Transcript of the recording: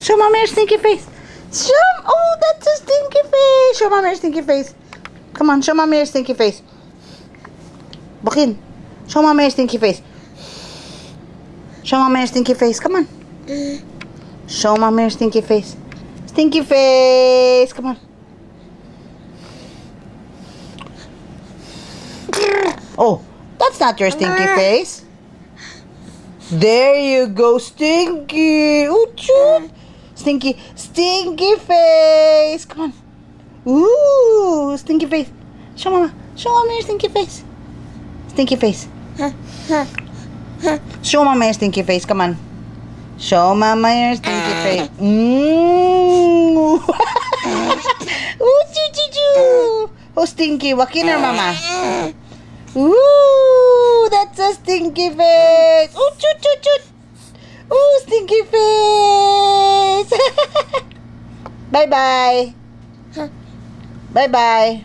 Show Mama your stinky face. Oh, that's a stinky face. Show Mama your stinky face. Come on, show Mama your stinky face. Bukin. Show Mama your stinky face. Show Mama your stinky face. Come on. Show Mama your stinky face. Stinky face. Come on. Oh, that's not your stinky face. There you go, Stinky. Ooh, shoot. Stinky face. Come on. Ooh, stinky face. Show Mama your stinky face. Stinky face. Show Mama your stinky face. Come on. Show Mama your stinky face. Ooh, choo choo choo. Oh, Stinky, wakin her, Mama. Ooh, that's a stinky face. Ooh, choo choo choo. Ooh, stinky face. Bye bye. Bye bye.